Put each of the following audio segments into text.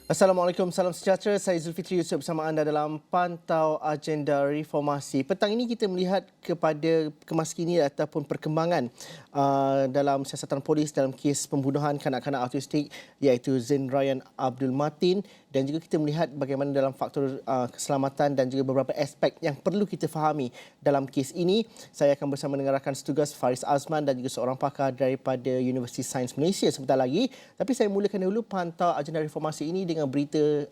Assalamualaikum, salam sejahtera. Saya Zulfitri Yusof bersama anda dalam Pantau Agenda Reformasi. Petang ini kita melihat kepada kemaskinian ataupun perkembangan dalam siasatan polis dalam kes pembunuhan kanak-kanak autistik iaitu Zain Rayyan Abdul Matin, dan juga kita melihat bagaimana dalam faktor keselamatan dan juga beberapa aspek yang perlu kita fahami dalam kes ini. Saya akan bersama dengan rakan setugas Faris Azman dan juga seorang pakar daripada Universiti Sains Malaysia sebentar lagi. Tapi saya mulakan dahulu Pantau Agenda Reformasi ini dengan berita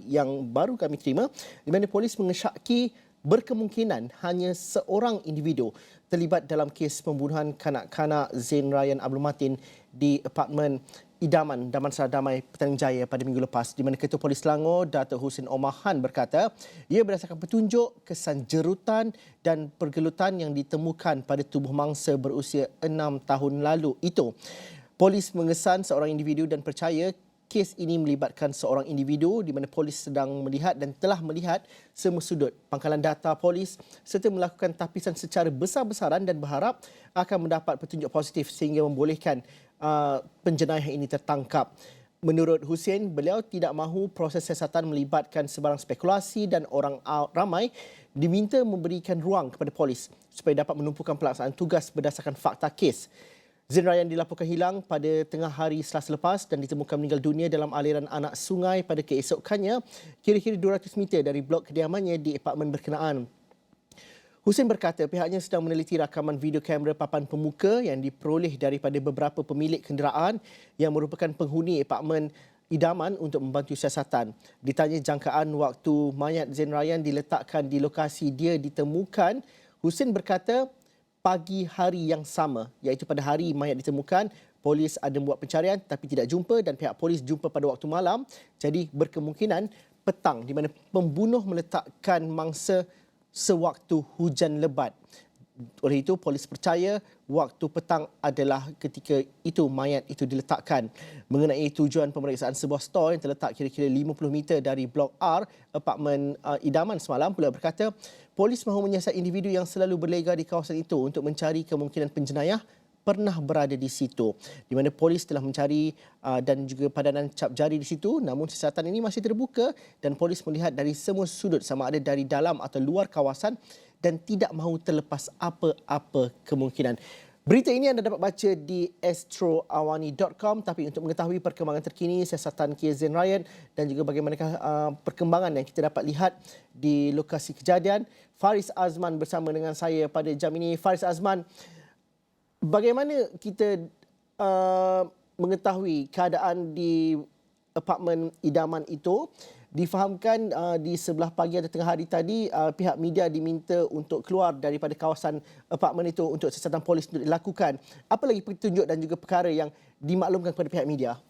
yang baru kami terima, di mana polis mengesyaki berkemungkinan hanya seorang individu terlibat dalam kes pembunuhan kanak-kanak Zain Rayyan Abdul Matin di apartmen idaman Damansara Damai, Petaling Jaya pada minggu lepas, di mana Ketua Polis Selangor, Datuk Husin Omar Han berkata ia berdasarkan petunjuk kesan jerutan dan pergelutan yang ditemukan pada tubuh mangsa berusia 6 tahun lalu itu. Polis mengesan seorang individu dan percaya kes ini melibatkan seorang individu, di mana polis sedang melihat dan telah melihat semua sudut pangkalan data polis serta melakukan tapisan secara besar-besaran dan berharap akan mendapat petunjuk positif sehingga membolehkan penjenayah ini tertangkap. Menurut Husin, beliau tidak mahu proses siasatan melibatkan sebarang spekulasi dan orang ramai diminta memberikan ruang kepada polis supaya dapat menumpukan pelaksanaan tugas berdasarkan fakta kes. Zain Rayyan dilaporkan hilang pada tengah hari Selasa lepas dan ditemukan meninggal dunia dalam aliran anak sungai pada keesokannya, kira-kira 200 meter dari blok kediamannya di apartmen berkenaan. Husin berkata pihaknya sedang meneliti rakaman video kamera papan pemuka yang diperoleh daripada beberapa pemilik kenderaan yang merupakan penghuni apartmen idaman untuk membantu siasatan. Ditanya jangkaan waktu mayat Zain Rayyan diletakkan di lokasi dia ditemukan, Husin berkata pagi hari yang sama, iaitu pada hari mayat ditemukan, polis ada membuat pencarian tapi tidak jumpa dan pihak polis jumpa pada waktu malam. Jadi berkemungkinan petang, di mana pembunuh meletakkan mangsa sewaktu hujan lebat. Oleh itu, polis percaya waktu petang adalah ketika itu mayat itu diletakkan. Mengenai tujuan pemeriksaan sebuah stor yang terletak kira-kira 50 meter dari Blok R, apartmen idaman semalam, pula berkata polis mahu menyiasat individu yang selalu berlega di kawasan itu untuk mencari kemungkinan penjenayah pernah berada di situ, di mana polis telah mencari dan juga padanan cap jari di situ, namun siasatan ini masih terbuka dan polis melihat dari semua sudut sama ada dari dalam atau luar kawasan dan tidak mahu terlepas apa-apa kemungkinan. Berita ini anda dapat baca di astroawani.com, tapi untuk mengetahui perkembangan terkini siasatan kes Zain Rayyan dan juga bagaimanakah perkembangan yang kita dapat lihat di lokasi kejadian, Faris Azman bersama dengan saya pada jam ini. Faris Azman, bagaimana kita mengetahui keadaan di apartmen idaman itu? Difahamkan di sebelah pagi atau tengah hari tadi pihak media diminta untuk keluar daripada kawasan apartmen itu untuk siasatan polis untuk dilakukan. Apa lagi petunjuk dan juga perkara yang dimaklumkan kepada pihak media?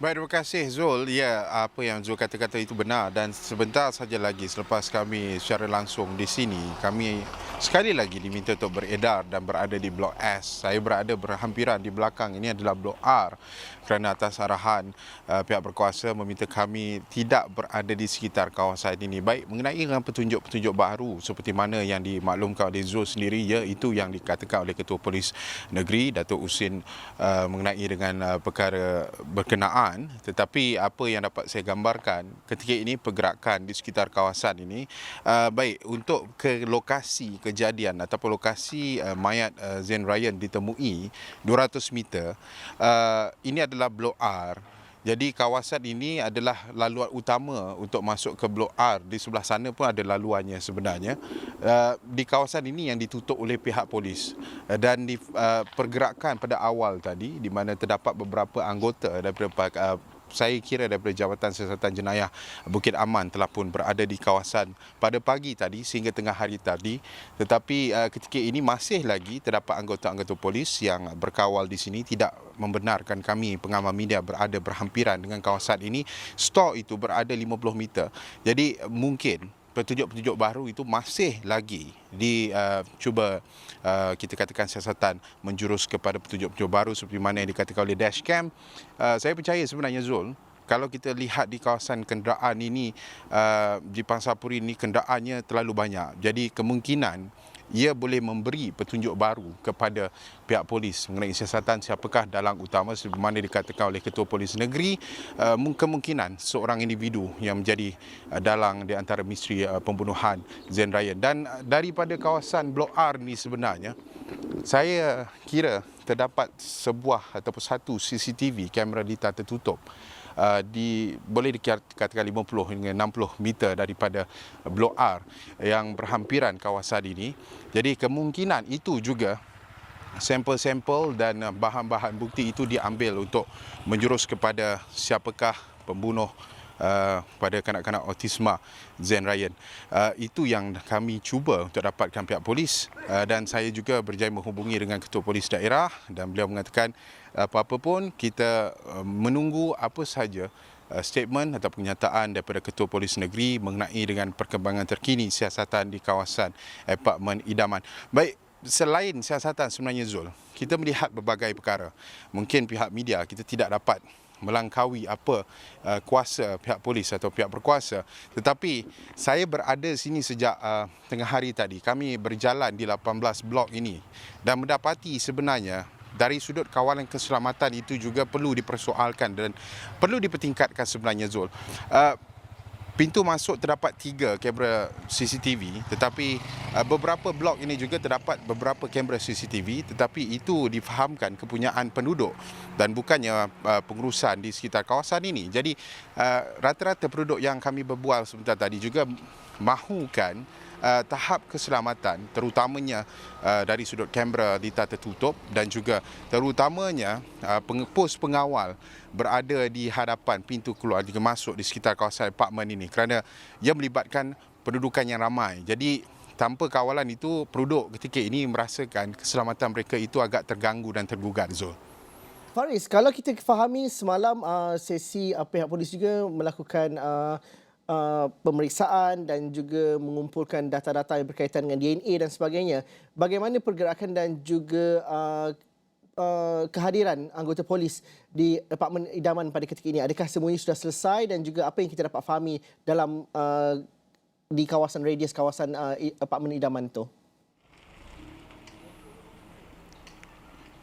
Baik, terima kasih Zul. Ya, apa yang Zul kata-kata itu benar, dan sebentar saja lagi selepas kami secara langsung di sini, kami sekali lagi diminta untuk beredar dan berada di Blok S. Saya berada berhampiran di belakang, ini adalah Blok R, kerana atas arahan pihak berkuasa meminta kami tidak berada di sekitar kawasan ini. Baik, mengenai dengan petunjuk-petunjuk baru seperti mana yang dimaklumkan oleh Zul sendiri, iaitu yang dikatakan oleh Ketua Polis Negeri Datuk Husin mengenai dengan perkara berkenaan. Tetapi apa yang dapat saya gambarkan ketika ini pergerakan di sekitar kawasan ini, baik untuk ke lokasi kejadian ataupun lokasi mayat Zain Rayyan ditemui 200 meter, ini adalah Blok R. Jadi kawasan ini adalah laluan utama untuk masuk ke Blok R. Di sebelah sana pun ada laluannya sebenarnya. Di kawasan ini yang ditutup oleh pihak polis. Dan di pergerakan pada awal tadi, di mana terdapat beberapa anggota daripada saya kira daripada Jabatan Siasatan Jenayah Bukit Aman telah pun berada di kawasan pada pagi tadi sehingga tengah hari tadi. Tetapi ketika ini masih lagi terdapat anggota-anggota polis yang berkawal di sini, tidak membenarkan kami pengamal media berada berhampiran dengan kawasan ini. Stor itu berada 50 meter. Jadi mungkin petunjuk-petunjuk baru itu masih lagi dicuba kita katakan siasatan menjurus kepada petunjuk-petunjuk baru seperti mana yang dikatakan oleh dashcam. Saya percaya sebenarnya Zul, kalau kita lihat di kawasan kenderaan ini di Pangsapuri ini kenderaannya terlalu banyak. Jadi kemungkinan ia boleh memberi petunjuk baru kepada pihak polis mengenai siasatan siapakah dalang utama sebagaimana dikatakan oleh Ketua Polis Negeri, kemungkinan seorang individu yang menjadi dalang di antara misteri pembunuhan Zain Ryan. Dan daripada kawasan Blok R ni sebenarnya, saya kira terdapat sebuah ataupun satu CCTV kamera litar tertutup boleh dikatakan 50 hingga 60 meter daripada Blok R yang berhampiran kawasan ini. Jadi kemungkinan itu juga sampel-sampel dan bahan-bahan bukti itu diambil untuk menjurus kepada siapakah pembunuh pada kanak-kanak autisma Zain Ryan. Itu yang kami cuba untuk dapatkan pihak polis, dan saya juga berjaya menghubungi dengan Ketua Polis Daerah dan beliau mengatakan apa-apa pun kita menunggu apa sahaja statement atau pernyataan daripada Ketua Polis Negeri mengenai dengan perkembangan terkini siasatan di kawasan apartmen idaman. Baik, selain siasatan sebenarnya Zul, kita melihat berbagai perkara. Mungkin pihak media kita tidak dapat melangkaui apa kuasa pihak polis atau pihak berkuasa. Tetapi saya berada sini sejak tengah hari tadi. Kami berjalan di 18 blok ini dan mendapati sebenarnya dari sudut kawalan keselamatan itu juga perlu dipersoalkan dan perlu dipertingkatkan sebenarnya Zul. Pintu masuk terdapat 3 kamera CCTV, tetapi beberapa blok ini juga terdapat beberapa kamera CCTV, tetapi itu difahamkan kepunyaan penduduk dan bukannya pengurusan di sekitar kawasan ini. Jadi rata-rata penduduk yang kami berbual sebentar tadi juga mahukan tahap keselamatan terutamanya dari sudut kamera litar tertutup dan juga terutamanya pos pengawal berada di hadapan pintu keluar jika masuk di sekitar kawasan apartmen ini kerana ia melibatkan pendudukan yang ramai. Jadi tanpa kawalan itu penduduk ketika ini merasakan keselamatan mereka itu agak terganggu dan tergugat, Zul. Faris, kalau kita fahami semalam sesi pihak polis juga melakukan pemeriksaan dan juga mengumpulkan data-data yang berkaitan dengan DNA dan sebagainya. Bagaimana pergerakan dan juga kehadiran anggota polis di apartmen idaman pada ketika ini? Adakah semuanya sudah selesai dan juga apa yang kita dapat fahami dalam di kawasan radius kawasan apartmen idaman itu?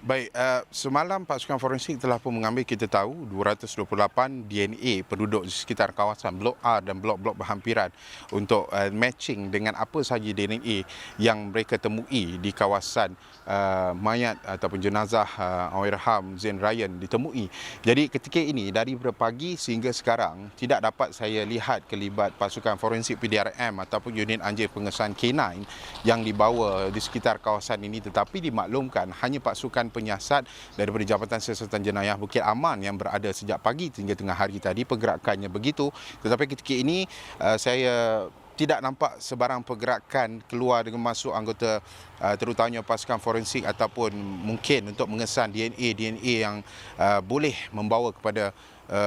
Baik, semalam pasukan forensik telah pun mengambil, kita tahu, 228 DNA penduduk di sekitar kawasan Blok R dan blok-blok berhampiran untuk matching dengan apa sahaja DNA yang mereka temui di kawasan mayat ataupun jenazah Allahyarham Zain Ryan ditemui. Jadi ketika ini dari pagi sehingga sekarang tidak dapat saya lihat kelibat pasukan forensik PDRM ataupun unit anjing pengesahan K9 yang dibawa di sekitar kawasan ini, tetapi dimaklumkan hanya pasukan penyiasat daripada Jabatan Siasatan Jenayah Bukit Aman yang berada sejak pagi hingga tengah hari tadi. Pergerakannya begitu, tetapi ketika ini saya tidak nampak sebarang pergerakan keluar dengan masuk anggota terutamanya pasukan forensik ataupun mungkin untuk mengesan DNA yang boleh membawa kepada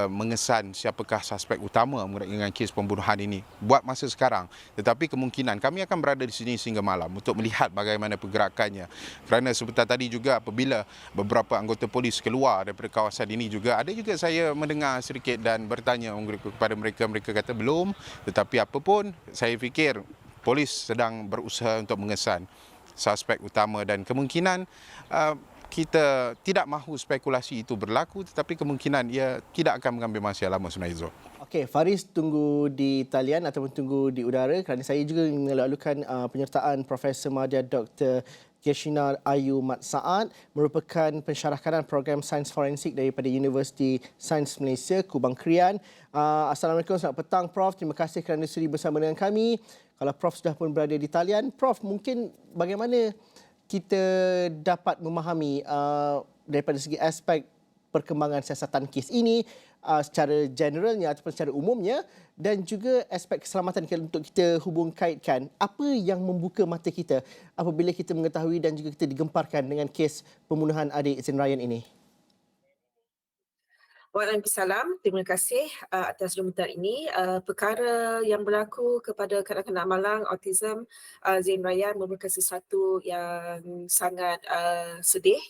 mengesan siapakah suspek utama dengan kes pembunuhan ini buat masa sekarang. Tetapi kemungkinan kami akan berada di sini sehingga malam untuk melihat bagaimana pergerakannya. Kerana sebentar tadi juga apabila beberapa anggota polis keluar daripada kawasan ini juga, ada juga saya mendengar sedikit dan bertanya kepada mereka, mereka kata belum. Tetapi apapun, saya fikir polis sedang berusaha untuk mengesan suspek utama dan kemungkinan kita tidak mahu spekulasi itu berlaku, tetapi kemungkinan ia tidak akan mengambil masa lama sebenarnya, Zul. Okey, Faris tunggu di talian ataupun tunggu di udara kerana saya juga melalukan penyertaan Profesor Madya Dr. Yashina Ayu Mat Saad, merupakan pensyarah kanan program Sains Forensik daripada Universiti Sains Malaysia, Kubang Krian. Assalamualaikum, selamat petang Prof. Terima kasih kerana sudi bersama dengan kami. Kalau Prof sudah pun berada di talian, Prof mungkin bagaimana kita dapat memahami daripada segi aspek perkembangan siasatan kes ini secara generalnya ataupun secara umumnya dan juga aspek keselamatan untuk kita hubung kaitkan apa yang membuka mata kita apabila kita mengetahui dan juga kita digemparkan dengan kes pembunuhan adik Zain Ryan ini. Waalaikumsalam. Terima kasih atas jemputan ini. Perkara yang berlaku kepada kanak-kanak malang autism Zain Ryan merupakan sesuatu yang sangat sedih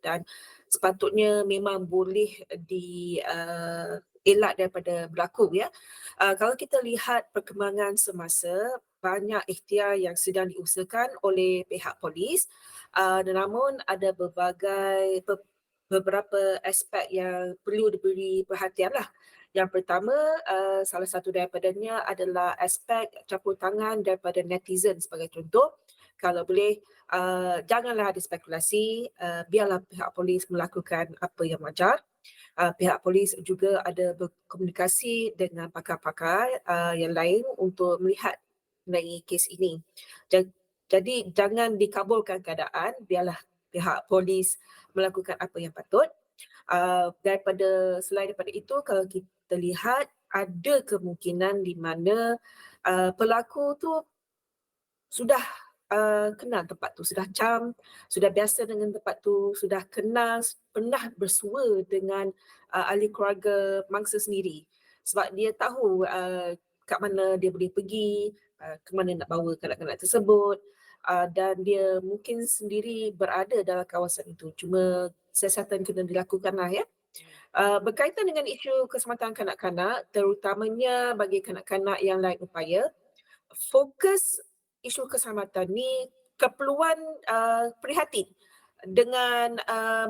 dan sepatutnya memang boleh elak daripada berlaku ya. Kalau kita lihat perkembangan semasa, banyak ikhtiar yang sedang diusahakan oleh pihak polis, namun ada beberapa aspek yang perlu diberi perhatian lah. Yang pertama, salah satu daripadanya adalah aspek campur tangan daripada netizen sebagai contoh. Kalau boleh, janganlah ada spekulasi, biarlah pihak polis melakukan apa yang wajar. Pihak polis juga ada berkomunikasi dengan pakar-pakar yang lain untuk melihat mengenai kes ini. Ja- Jadi jangan dikabulkan keadaan, biarlah pihak polis melakukan apa yang patut. Selain daripada itu, kalau kita lihat ada kemungkinan di mana pelaku tu sudah kenal tempat tu, sudah sudah biasa dengan tempat tu, sudah kenal, pernah bersua dengan ahli keluarga mangsa sendiri. Sebab dia tahu kat mana dia boleh pergi, ke mana nak bawa kanak-kanak tersebut, dan dia mungkin sendiri berada dalam kawasan itu. Cuma siasatan kena dilakukan lah ya. Berkaitan dengan isu keselamatan kanak-kanak, terutamanya bagi kanak-kanak yang lain upaya, fokus isu keselamatan ni keperluan prihatin dengan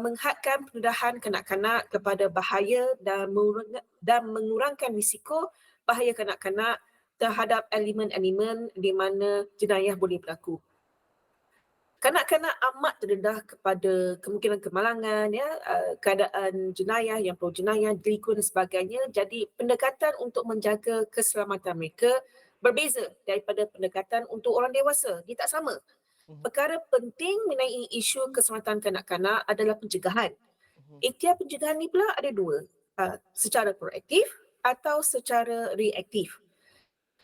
menghadkan pendedahan kanak-kanak kepada bahaya dan mengurangkan risiko bahaya kanak-kanak terhadap elemen-elemen di mana jenayah boleh berlaku. Kanak-kanak amat terdedah kepada kemungkinan kemalangan, ya, keadaan jenayah, yang pro-jenayah, delikuen dan sebagainya. Jadi pendekatan untuk menjaga keselamatan mereka berbeza daripada pendekatan untuk orang dewasa. Dia tak sama. Mhm. Perkara penting mengenai isu keselamatan kanak-kanak adalah pencegahan. Mhm. Ikhtiar pencegahan ni pula ada dua, secara proaktif atau secara reaktif.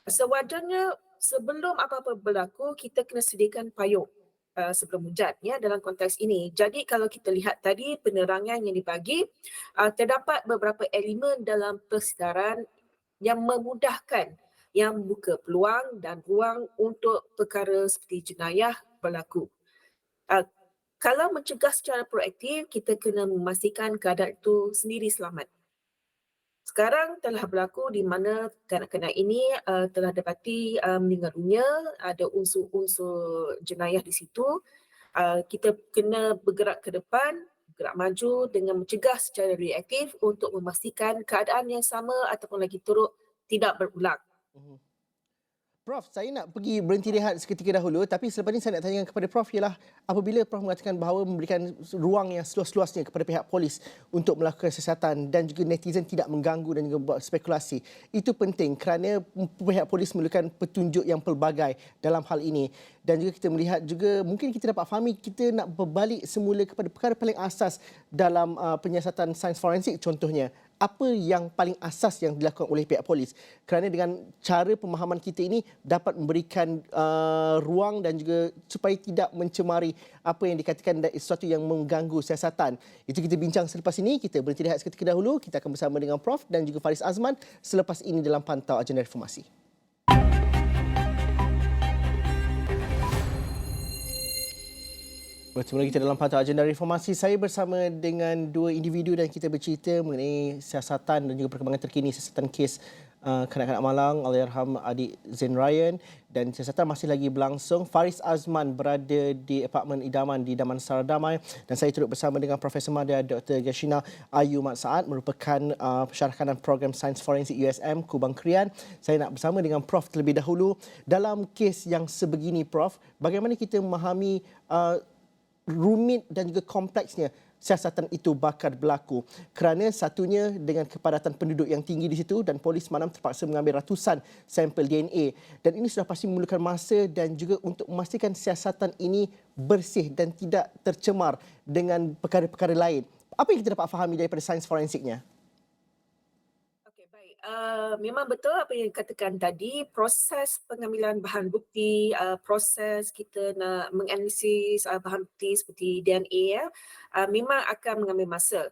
Sewajarnya sebelum apa-apa berlaku, kita kena sediakan payung sebelum hujan, ya, dalam konteks ini. Jadi kalau kita lihat tadi penerangan yang dibagi, terdapat beberapa elemen dalam persedaran yang memudahkan, yang membuka peluang dan ruang untuk perkara seperti jenayah berlaku. Uh, Kalau mencegah secara proaktif, kita kena memastikan keadaan itu sendiri selamat. Sekarang telah berlaku di mana kanak-kanak ini telah dapati meninggal dunia, ada unsur-unsur jenayah di situ. Kita kena bergerak ke depan, bergerak maju dengan mencegah secara reaktif untuk memastikan keadaan yang sama ataupun lagi teruk tidak berulang. Mhm. Prof, saya nak pergi berhenti rehat seketika dahulu, tapi selepas ini saya nak tanya kepada Prof ialah apabila Prof mengatakan bahawa memberikan ruang yang seluas-luasnya kepada pihak polis untuk melakukan siasatan dan juga netizen tidak mengganggu dan juga buat spekulasi. Itu penting kerana pihak polis memerlukan petunjuk yang pelbagai dalam hal ini. Dan juga kita melihat juga mungkin kita dapat fahami kita nak berbalik semula kepada perkara paling asas dalam penyiasatan sains forensik contohnya. Apa yang paling asas yang dilakukan oleh pihak polis, kerana dengan cara pemahaman kita ini dapat memberikan ruang dan juga supaya tidak mencemari apa yang dikatakan sesuatu yang mengganggu siasatan. Itu kita bincang selepas ini. Kita berhenti rehat seketika dahulu. Kita akan bersama dengan Prof dan juga Faris Azman selepas ini dalam Pantau Agenda Reformasi. Bertemu lagi kita dalam Pantau Agenda Reformasi. Saya bersama dengan dua individu dan kita bercerita mengenai siasatan dan juga perkembangan terkini siasatan kes kanak-kanak Malang, Allahyarham adik Zain Ryan, dan siasatan masih lagi berlangsung. Faris Azman berada di Apartmen Idaman di Damansara Damai dan saya turut bersama dengan Profesor Madya Dr. Gashina Ayu Mat Saad merupakan pensyarah kanan program Sains Forensik USM Kubang Krian. Saya nak bersama dengan Prof terlebih dahulu. Dalam kes yang sebegini Prof, bagaimana kita memahami rumit dan juga kompleksnya siasatan itu bakal berlaku kerana satunya dengan kepadatan penduduk yang tinggi di situ dan polis semalam terpaksa mengambil ratusan sampel DNA dan ini sudah pasti memerlukan masa dan juga untuk memastikan siasatan ini bersih dan tidak tercemar dengan perkara-perkara lain. Apa yang kita dapat fahami daripada sains forensiknya? Memang betul apa yang dikatakan tadi, proses pengambilan bahan bukti, proses kita nak menganalisis bahan bukti seperti DNA, ya, memang akan mengambil masa.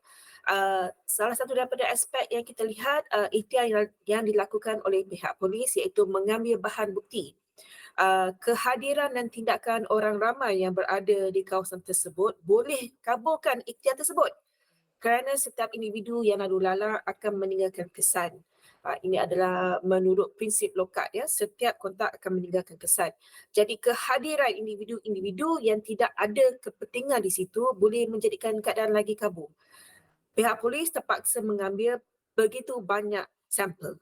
Salah satu daripada aspek yang kita lihat, ikhtiar yang dilakukan oleh pihak polis iaitu mengambil bahan bukti. Kehadiran dan tindakan orang ramai yang berada di kawasan tersebut boleh kabulkan ikhtiar tersebut kerana setiap individu yang lalu lalang akan meninggalkan kesan. Ini adalah menurut prinsip lokat ya, setiap kontak akan meninggalkan kesan. Jadi kehadiran individu-individu yang tidak ada kepentingan di situ boleh menjadikan keadaan lagi kabur. Pihak polis terpaksa mengambil begitu banyak sampel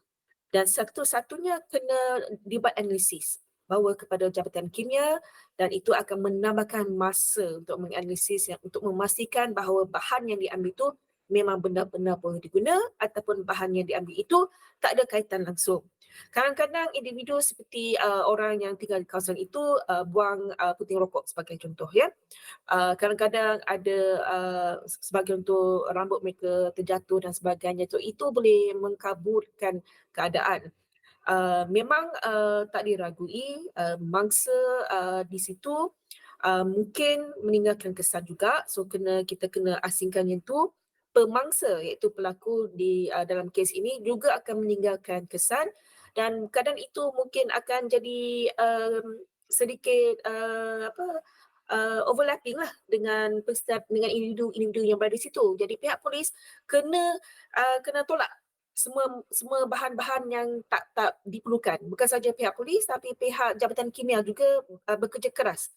dan satu-satunya kena dibuat analisis bawa kepada Jabatan Kimia dan itu akan menambahkan masa untuk menganalisis untuk memastikan bahawa bahan yang diambil itu memang benar-benar boleh diguna ataupun bahan yang diambil itu tak ada kaitan langsung. Kadang-kadang individu seperti orang yang tinggal di kawasan itu buang puting rokok sebagai contoh ya. Kadang-kadang ada sebagai contoh rambut mereka terjatuh dan sebagainya. So, itu boleh mengkaburkan keadaan. Memang tak diragui mangsa di situ mungkin meninggalkan kesan juga. So kita kena asingkan yang tu. Pemangsa iaitu pelaku di dalam kes ini juga akan meninggalkan kesan dan kadang itu mungkin akan jadi sedikit overlapping lah dengan individu-individu yang berada di situ. Jadi pihak polis kena tolak semua bahan-bahan yang tak diperlukan. Bukan saja pihak polis tapi pihak Jabatan Kimia juga bekerja keras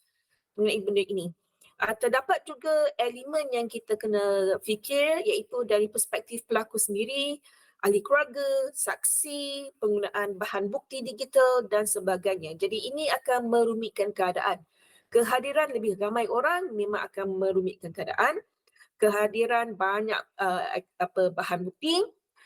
mengenai benda ini. Terdapat juga elemen yang kita kena fikir iaitu dari perspektif pelaku sendiri, ahli keluarga, saksi, penggunaan bahan bukti digital dan sebagainya. Jadi ini akan merumitkan keadaan. Kehadiran lebih ramai orang memang akan merumitkan keadaan. Kehadiran banyak bahan bukti,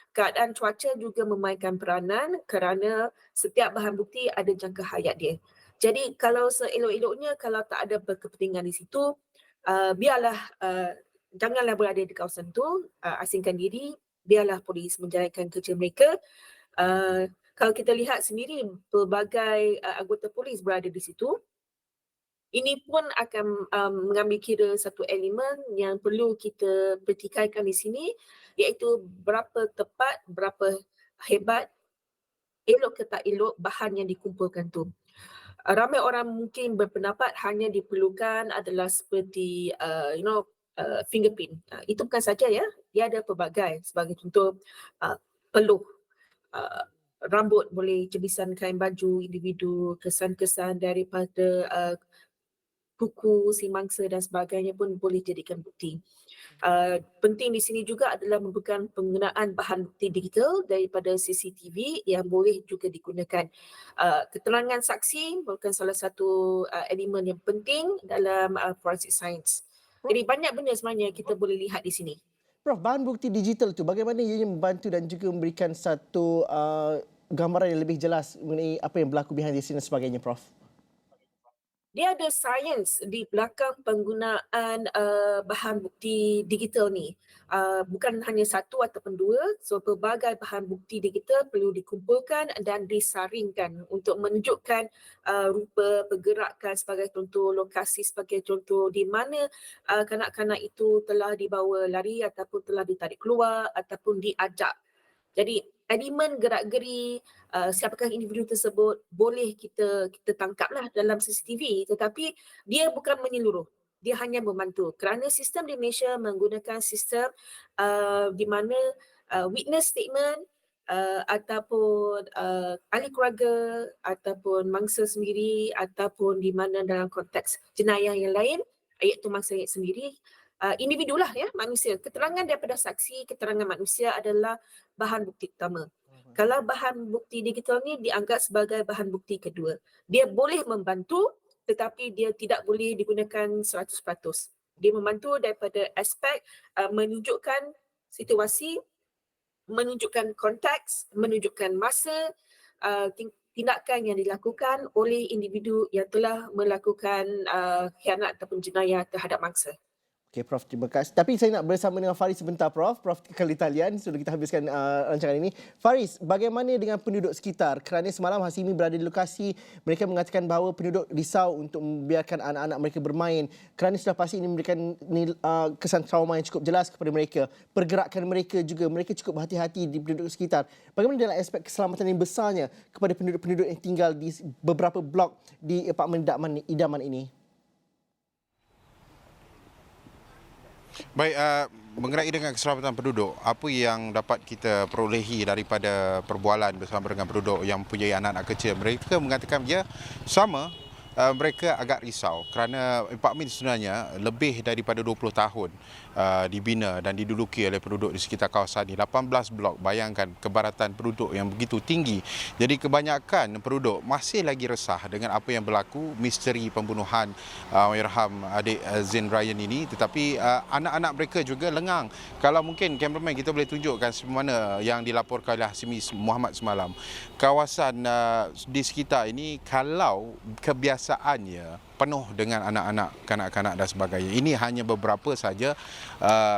keadaan cuaca juga memainkan peranan kerana setiap bahan bukti ada jangka hayat dia. Jadi kalau seelok-eloknya kalau tak ada berkepentingan di situ, biarlah janganlah berada di kawasan tu, asingkan diri, biarlah polis menjalankan kerja mereka. Kalau kita lihat sendiri pelbagai anggota polis berada di situ, ini pun akan mengambil kira satu elemen yang perlu kita pertikaikan di sini iaitu berapa tepat, berapa hebat, elok ke tak elok bahan yang dikumpulkan tu. Ramai orang mungkin berpendapat hanya diperlukan adalah seperti fingerprint. Itu bukan saja ya, dia ada pelbagai. Sebagai contoh peluh, rambut boleh jebisan kain baju individu, kesan-kesan daripada kuku si mangsa dan sebagainya pun boleh jadikan bukti. Penting di sini juga adalah merupakan penggunaan bahan bukti digital daripada CCTV yang boleh juga digunakan. Keterangan saksi merupakan salah satu elemen yang penting dalam forensic science. Jadi banyak benda sebenarnya kita boleh lihat di sini. Prof, bahan bukti digital tu bagaimana ianya membantu dan juga memberikan satu gambaran yang lebih jelas mengenai apa yang berlaku behind the scene dan sebagainya, Prof? Dia ada sains di belakang penggunaan bahan bukti digital ni. Bukan hanya satu ataupun dua, so pelbagai bahan bukti digital perlu dikumpulkan dan disaringkan untuk menunjukkan rupa pergerakan sebagai contoh, lokasi sebagai contoh di mana kanak-kanak itu telah dibawa lari ataupun telah ditarik keluar ataupun diajak. Jadi elemen gerak-geri siapakah individu tersebut boleh kita tangkaplah dalam CCTV tetapi dia bukan menyeluruh. Dia hanya membantu kerana sistem di Malaysia menggunakan sistem di mana witness statement ataupun ahli keluarga ataupun mangsa sendiri ataupun di mana dalam konteks jenayah yang lain iaitu mangsa sendiri individu lah ya, manusia. Keterangan daripada saksi, keterangan manusia adalah bahan bukti utama. Kalau bahan bukti digital ni dianggap sebagai bahan bukti kedua. Dia boleh membantu tetapi dia tidak boleh digunakan 100%. Dia membantu daripada aspek menunjukkan situasi, menunjukkan konteks, menunjukkan masa, tindakan yang dilakukan oleh individu yang telah melakukan khianat ataupun jenayah terhadap mangsa. Okey, Prof, terima kasih. Tapi saya nak bersama dengan Faris sebentar, Prof. Prof kekal di talian sebelum kita habiskan rancangan ini. Faris, bagaimana dengan penduduk sekitar? Kerana semalam Hasimi berada di lokasi, mereka mengatakan bahawa penduduk risau untuk membiarkan anak-anak mereka bermain. Kerana sudah pasti ini memberikan kesan trauma yang cukup jelas kepada mereka. Pergerakan mereka juga, mereka cukup berhati-hati di penduduk sekitar. Bagaimana dalam aspek keselamatan yang besarnya kepada penduduk-penduduk yang tinggal di beberapa blok di apartmen idaman ini? Baik, mengenai dengan keselamatan penduduk, apa yang dapat kita perolehi daripada perbualan bersama dengan penduduk yang mempunyai anak-anak kecil, mereka mengatakan ya sama. Mereka agak risau kerana apartmen sebenarnya lebih daripada 20 tahun dibina dan diduduki oleh penduduk di sekitar kawasan ini. 18 blok, bayangkan kebaratan penduduk yang begitu tinggi. Jadi kebanyakan penduduk masih lagi resah dengan apa yang berlaku, misteri pembunuhan Allahyarham adik Zain Ryan ini. Tetapi anak-anak mereka juga lengang. Kalau mungkin kameraman kita boleh tunjukkan sebagaimana yang dilaporkan oleh Hasimi Muhammad semalam. Kawasan di sekitar ini kalau kebiasaannya penuh dengan anak-anak, kanak-kanak dan sebagainya. Ini hanya beberapa saja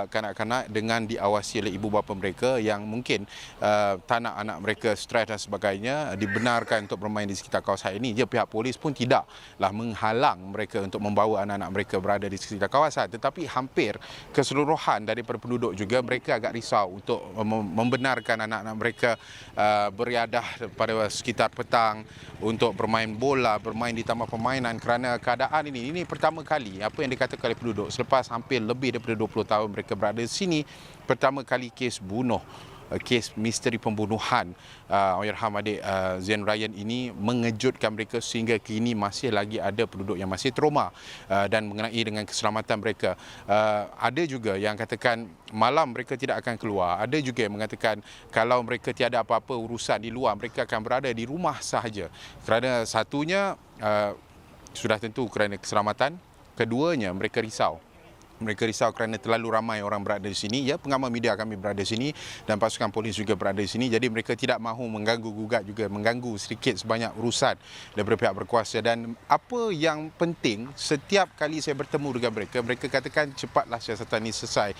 kanak-kanak dengan diawasi oleh ibu bapa mereka yang mungkin tak nak anak mereka stres dan sebagainya, dibenarkan untuk bermain di sekitar kawasan ini. Dia pihak polis pun tidaklah menghalang mereka untuk membawa anak-anak mereka berada di sekitar kawasan. Tetapi hampir keseluruhan daripada penduduk juga mereka agak risau untuk membenarkan anak-anak mereka beriadah pada sekitar petang untuk bermain bola, bermain di taman permainan kerana keadaan ini pertama kali apa yang dikatakan oleh penduduk selepas hampir lebih daripada 20 tahun mereka berada di sini, pertama kali kes bunuh, kes misteri pembunuhan Allahyarham adik Zain Ryan ini mengejutkan mereka sehingga kini masih lagi ada penduduk yang masih trauma dan mengenai dengan keselamatan mereka. Ada juga yang katakan malam mereka tidak akan keluar. Ada juga yang mengatakan kalau mereka tiada apa-apa urusan di luar, mereka akan berada di rumah sahaja. Kerana satunya sudah tentu kerana keselamatan, keduanya mereka risau. Mereka risau kerana terlalu ramai orang berada di sini. Ya, pengamal media kami berada di sini dan pasukan polis juga berada di sini. Jadi mereka tidak mahu mengganggu-gugat juga, mengganggu sedikit sebanyak urusan daripada pihak berkuasa. Dan apa yang penting, setiap kali saya bertemu dengan mereka, mereka katakan cepatlah siasatan ini selesai.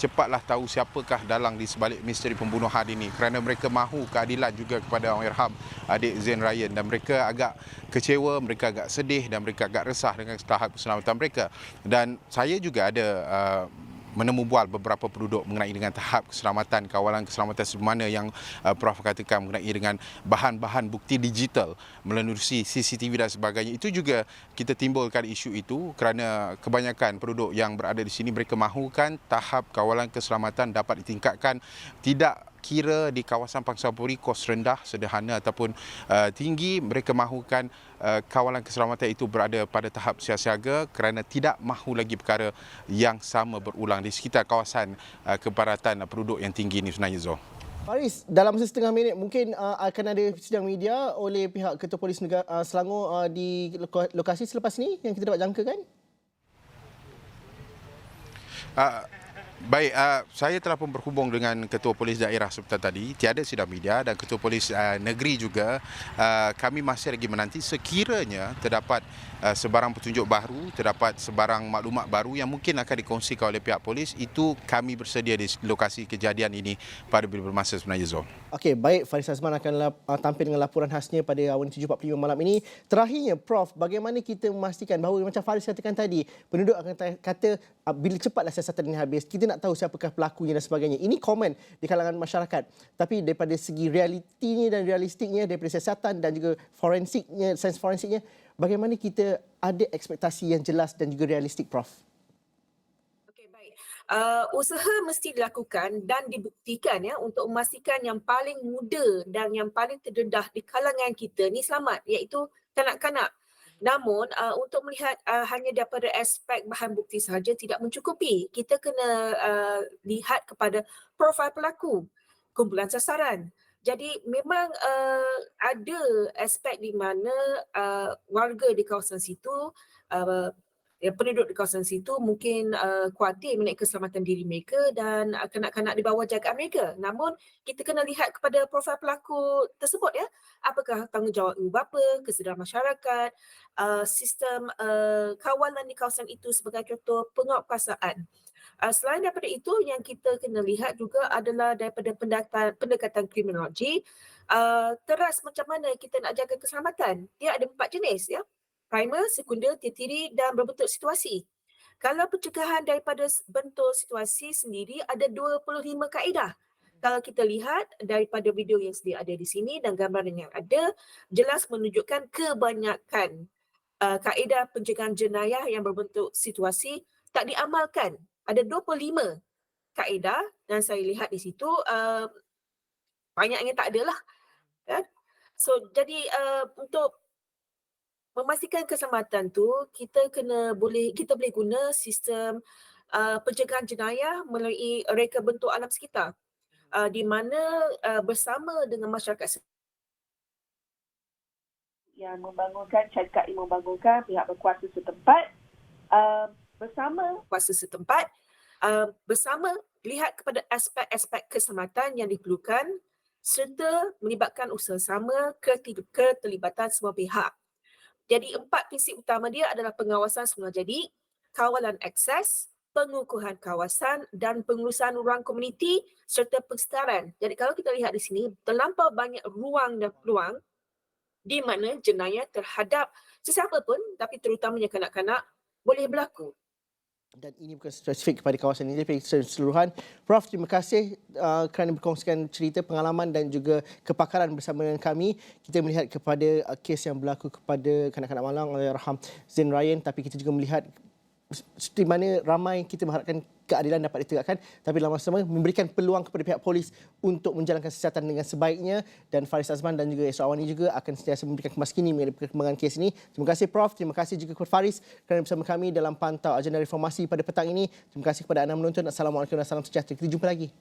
Cepatlah tahu siapakah dalang di sebalik misteri pembunuhan ini. Kerana mereka mahu keadilan juga kepada Allahyarham adik Zain Ryan. Dan mereka agak kecewa, mereka agak sedih dan mereka agak resah dengan tahap keselamatan mereka. Dan saya juga ada menemu bual beberapa penduduk mengenai dengan tahap keselamatan, kawalan keselamatan sebagaimana yang Prof katakan mengenai dengan bahan-bahan bukti digital melalui CCTV dan sebagainya. Itu juga kita timbulkan isu itu kerana kebanyakan penduduk yang berada di sini mereka mahukan tahap kawalan keselamatan dapat ditingkatkan, tidak kira di kawasan Pangsapuri kos rendah, sederhana ataupun tinggi, mereka mahukan kawalan keselamatan itu berada pada tahap siaga kerana tidak mahu lagi perkara yang sama berulang di sekitar kawasan kebaratan penduduk yang tinggi ini sebenarnya, Zul. Faris, dalam masa setengah minit mungkin akan ada sidang media oleh pihak Ketua Polis Negara Selangor di lokasi selepas ni yang kita dapat jangkakan? Baik, saya telah pun berhubung dengan Ketua Polis Daerah sebentar tadi. Tiada sidang media dan Ketua Polis Negeri juga. Kami masih lagi menanti sekiranya terdapat sebarang petunjuk baru, terdapat sebarang maklumat baru yang mungkin akan dikongsikan oleh pihak polis. Itu kami bersedia di lokasi kejadian ini pada bila bermasa sebenarnya, Zul. Okey, baik. Faris Azman akan tampil dengan laporan khasnya pada awal 7.45 malam ini. Terakhirnya, Prof, bagaimana kita memastikan bahawa macam Faris katakan tadi, penduduk akan kata bila cepatlah siasatan ini habis, kita nak tahu siapakah pelakunya dan sebagainya. Ini komen di kalangan masyarakat. Tapi daripada segi realitinya dan realistiknya, daripada siasatan dan juga forensiknya, sains forensiknya, bagaimana kita ada ekspektasi yang jelas dan juga realistik, Prof? Usaha mesti dilakukan dan dibuktikan ya untuk memastikan yang paling muda dan yang paling terdedah di kalangan kita ni selamat, iaitu kanak-kanak. Namun untuk melihat hanya daripada aspek bahan bukti sahaja tidak mencukupi. Kita kena lihat kepada profil pelaku, kumpulan sasaran. Jadi memang ada aspek di mana warga di kawasan situ penduduk di kawasan situ mungkin khuatir mengenai keselamatan diri mereka dan kanak-kanak di bawah jagaan mereka. Namun kita kena lihat kepada profil pelaku tersebut ya. Apakah tanggungjawab ibu bapa, kesedaran masyarakat, sistem kawalan di kawasan itu sebagai contoh penguatkuasaan. Selain daripada itu, yang kita kena lihat juga adalah daripada pendekatan kriminologi, teras macam mana kita nak jaga keselamatan. Dia ada 4 jenis ya. Primer, sekunder, tertiary dan berbentuk situasi. Kalau pencegahan daripada bentuk situasi sendiri ada 25 kaedah. Kalau kita lihat daripada video yang sedia ada di sini dan gambaran yang ada, jelas menunjukkan kebanyakan kaedah pencegahan jenayah yang berbentuk situasi tak diamalkan. Ada 25 kaedah dan saya lihat di situ banyaknya tak ada lah, kan. So jadi untuk memastikan keselamatan tu kita boleh guna sistem pencegahan jenayah melalui reka bentuk alam sekitar. Di mana bersama dengan masyarakat yang membangunkan, syarikat yang membangunkan, pihak berkuasa setempat bersama kuasa setempat bersama lihat kepada aspek-aspek keselamatan yang diperlukan serta melibatkan usaha sama keterlibatan semua pihak. Jadi 4 prinsip utama dia adalah pengawasan semula jadi, kawalan akses, pengukuhan kawasan dan pengurusan ruang komuniti serta pensetaraan. Jadi kalau kita lihat di sini, terlampau banyak ruang dan peluang di mana jenayah terhadap sesiapa pun tapi terutamanya kanak-kanak boleh berlaku. Dan ini bukan spesifik kepada kawasan ini, tapi secara keseluruhan. Prof, terima kasih kerana berkongsikan cerita, pengalaman dan juga kepakaran bersama dengan kami. Kita melihat kepada kes yang berlaku kepada kanak-kanak Malang oleh Raham Zain Ryan, tapi kita juga melihat di mana ramai kita mengharapkan keadilan dapat ditegakkan, tapi dalam masa sama memberikan peluang kepada pihak polis untuk menjalankan siasatan dengan sebaiknya, dan Faris Azman dan juga Esok Awani juga akan sentiasa memberikan kemaskini mengenai perkembangan kes ini. Terima kasih Prof, terima kasih juga kepada Faris kerana bersama kami dalam pantau agenda reformasi pada petang ini. Terima kasih kepada anda menonton. Assalamualaikum dan salam sejahtera. Kita jumpa lagi.